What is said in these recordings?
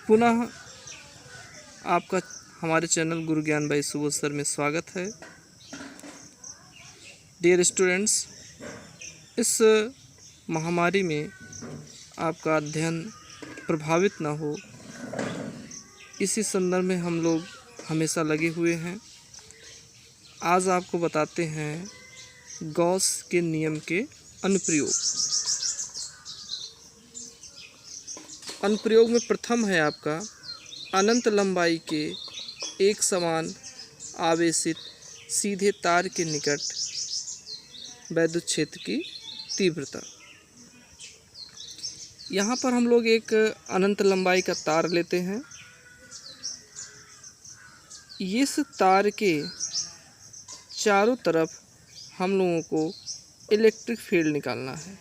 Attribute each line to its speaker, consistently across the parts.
Speaker 1: पुनः आपका हमारे चैनल गुरु ज्ञान बाई सुबोध सर में स्वागत है। डियर स्टूडेंट्स, इस महामारी में आपका अध्ययन प्रभावित न हो, इसी संदर्भ में हम लोग हमेशा लगे हुए हैं। आज आपको बताते हैं गॉस के नियम के अनुप्रयोग। अनुप्रयोग में प्रथम है आपका अनंत लंबाई के एक समान आवेशित सीधे तार के निकट वैद्युत क्षेत्र की तीव्रता। यहाँ पर हम लोग एक अनंत लंबाई का तार लेते हैं। इस तार के चारों तरफ हम लोगों को इलेक्ट्रिक फील्ड निकालना है।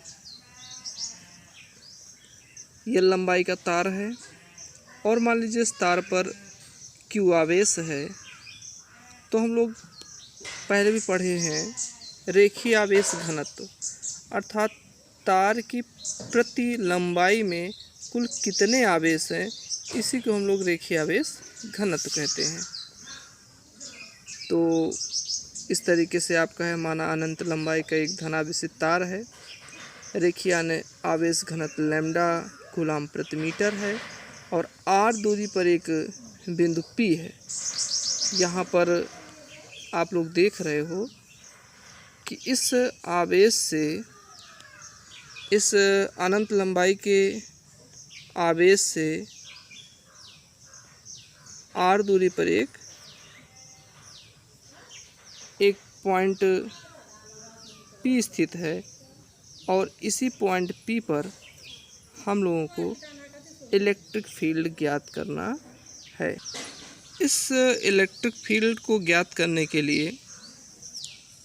Speaker 1: यह लंबाई का तार है और मान लीजिए इस तार पर Q आवेश है, तो हम लोग पहले भी पढ़े हैं रेखीय आवेश घनत्व, अर्थात तार की प्रति लंबाई में कुल कितने आवेश हैं, इसी को हम लोग रेखीय आवेश घनत्व कहते हैं। तो इस तरीके से आपका है, माना अनंत लंबाई का एक धनावेशित तार है, रेखीय आवेश घनत्व लैम्डा कूलम प्रति मीटर है और r दूरी पर एक बिंदु P है। यहाँ पर आप लोग देख रहे हो कि इस आवेश से, इस अनंत लंबाई के आवेश से r दूरी पर एक पॉइंट P स्थित है और इसी पॉइंट P पर हम लोगों को इलेक्ट्रिक फील्ड ज्ञात करना है। इस इलेक्ट्रिक फील्ड को ज्ञात करने के लिए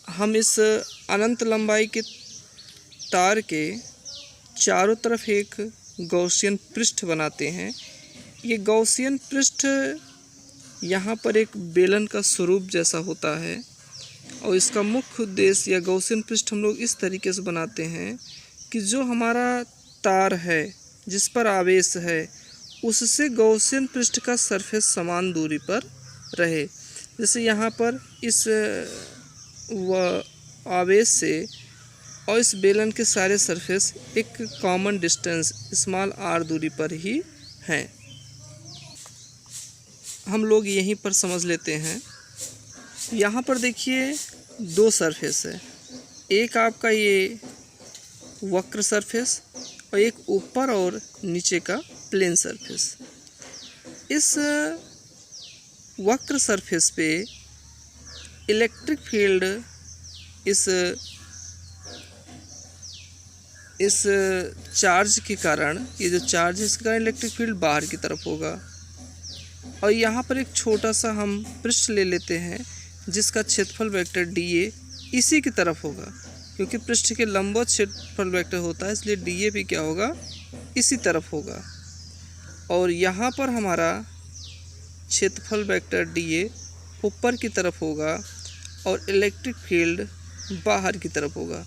Speaker 1: हम इस अनंत लंबाई के तार के चारों तरफ एक गॉसियन पृष्ठ बनाते हैं। ये गॉसियन पृष्ठ यहाँ पर एक बेलन का स्वरूप जैसा होता है और इसका मुख्य उद्देश्य, या गॉसियन पृष्ठ हम लोग इस तरीके से बनाते हैं कि जो हमारा तार है जिस पर आवेश है, उससे गॉसियन पृष्ठ का सरफेस समान दूरी पर रहे। जैसे यहाँ पर इस आवेश से और इस बेलन के सारे सरफेस एक कॉमन डिस्टेंस स्मॉल r दूरी पर ही हैं। हम लोग यहीं पर समझ लेते हैं। यहाँ पर देखिए दो सरफेस है, एक आपका ये वक्र सरफेस और एक ऊपर और नीचे का प्लेन सरफेस। इस वक्र सरफेस पे इलेक्ट्रिक फील्ड इस चार्ज के कारण, ये जो चार्ज है इसके कारण इलेक्ट्रिक फील्ड बाहर की तरफ होगा। और यहाँ पर एक छोटा सा हम पृष्ठ ले लेते हैं जिसका क्षेत्रफल वेक्टर dA इसी की तरफ होगा, क्योंकि पृष्ठ के लंबवत क्षेत्रफल वेक्टर होता है, इसलिए dA भी क्या होगा, इसी तरफ होगा। और यहाँ पर हमारा क्षेत्रफल वेक्टर dA ऊपर की तरफ होगा और इलेक्ट्रिक फील्ड बाहर की तरफ होगा।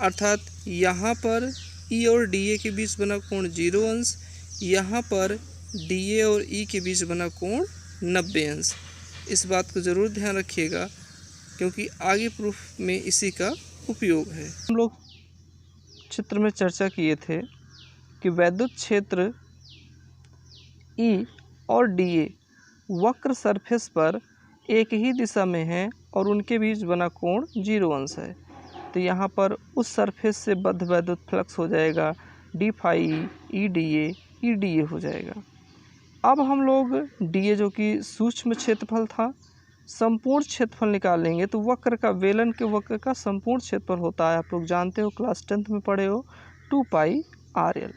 Speaker 1: अर्थात यहाँ पर E और dA के बीच बना कोण 0 अंश, यहाँ पर dA और E के बीच बना कोण 90 अंश। इस बात को ज़रूर ध्यान रखिएगा, क्योंकि आगे प्रूफ में इसी का उपयोग है। हम लोग चित्र में चर्चा किए थे कि वैद्युत क्षेत्र E और dA वक्र सरफेस पर एक ही दिशा में है और उनके बीच बना कोण 0 अंश है। तो यहाँ पर उस सरफेस से बद्ध वैद्युत फ्लक्स हो जाएगा d फाई ई dA हो जाएगा। अब हम लोग dA जो कि सूक्ष्म क्षेत्रफल था, संपूर्ण क्षेत्रफल निकालेंगे तो वक्र का, बेलन के वक्र का संपूर्ण क्षेत्रफल होता है, आप लोग जानते हो, क्लास 10th में पढ़े हो, 2 पाई RL।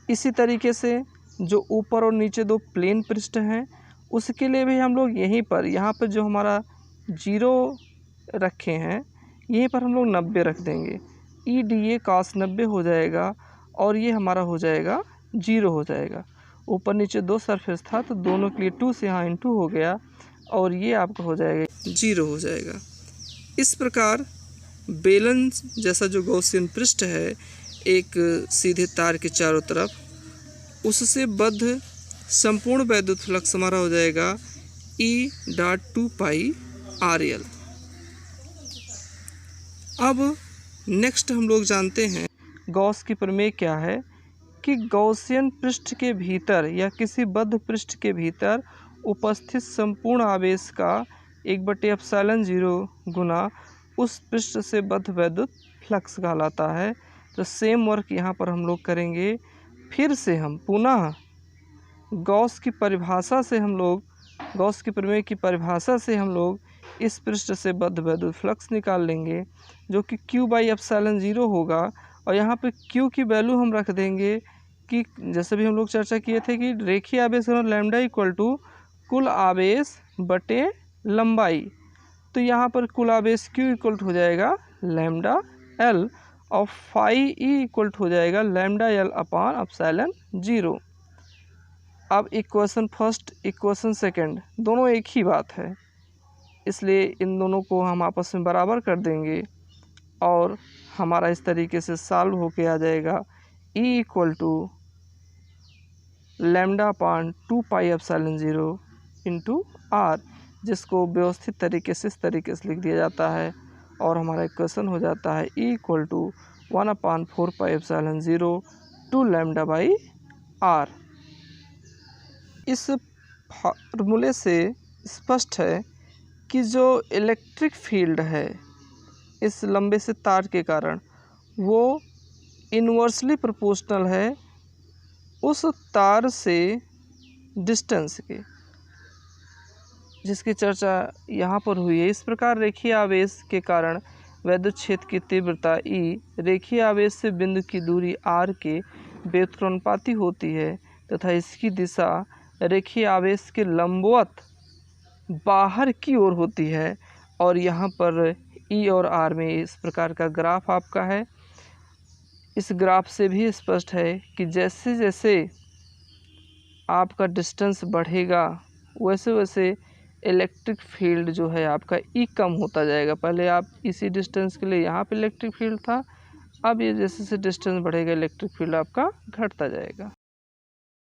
Speaker 1: इसी तरीके से जो ऊपर और नीचे दो प्लेन पृष्ठ हैं, उसके लिए भी हम लोग यहीं पर, यहाँ पर जो हमारा 0 रखे हैं, यहीं पर हम लोग 90 रख देंगे। ई dA cos 90 हो जाएगा और ये हमारा हो जाएगा 0 हो जाएगा। ऊपर नीचे दो सरफेस था तो दोनों के लिए 2 से यहाँ इंटू हो गया और ये आपका हो जाएगा 0 हो जाएगा। इस प्रकार बेलन जैसा जो गॉसियन पृष्ठ है, एक सीधे तार के चारों तरफ उससे बद्ध संपूर्ण वैद्युत फ्लक्स हमारा हो जाएगा E.2πrl। अब नेक्स्ट हम लोग जानते हैं गॉस की प्रमेय क्या है कि गॉसियन पृष्ठ के भीतर या किसी बद्ध पृष्ठ के भीतर उपस्थित संपूर्ण आवेश का 1/ε0 गुना उस पृष्ठ से बद्ध वैद्युत फ्लक्स कहलाता है। तो सेम वर्क यहाँ पर हम लोग करेंगे। फिर से हम पुनः गॉस की प्रमेय की परिभाषा से हम लोग इस पृष्ठ से बद्ध वैद्युत फ्लक्स निकाल लेंगे, जो कि Q/ε0 होगा। और यहाँ पे Q की वैल्यू हम रख देंगे कि जैसे भी हम लोग चर्चा किए थे कि रेखीय आवेश लैम्डा इक्वल टू कुल आवेश बटे लंबाई। तो यहाँ पर कुल आवेश Q इक्वल हो जाएगा लैम्डा L और फाई E इक्वल हो जाएगा लैम्डा L/ε0। अब इक्वेशन फर्स्ट इक्वेशन सेकंड दोनों एक ही बात है, इसलिए इन दोनों को हम आपस में बराबर कर देंगे और हमारा इस तरीके से सॉल्व होके आ जाएगा E equal to λ/2πε0 into R, जिसको व्यवस्थित तरीके से इस तरीके से लिख दिया जाता है और हमारा इक्वेशन हो जाता है E equal to 1/4πε0 to λ/R। इस फार्मूले से स्पष्ट है कि जो इलेक्ट्रिक फील्ड है इस लंबे से तार के कारण वो इन्वर्सली प्रोपोर्शनल है उस तार से डिस्टेंस के, जिसकी चर्चा यहाँ पर हुई है। इस प्रकार रेखीय आवेश के कारण वैद्युत क्षेत्र की तीव्रता E रेखीय आवेश से बिंदु की दूरी R के व्युत्क्रमानुपाती होती है तथा इसकी दिशा रेखीय आवेश के लंबवत बाहर की ओर होती है। और यहाँ पर E और R में इस प्रकार का ग्राफ आपका है। इस ग्राफ से भी स्पष्ट है कि जैसे जैसे आपका डिस्टेंस बढ़ेगा वैसे वैसे इलेक्ट्रिक फील्ड जो है आपका E कम होता जाएगा। पहले आप इसी डिस्टेंस के लिए यहाँ पे इलेक्ट्रिक फील्ड था, अब ये जैसे जैसे डिस्टेंस बढ़ेगा इलेक्ट्रिक फील्ड आपका घटता जाएगा।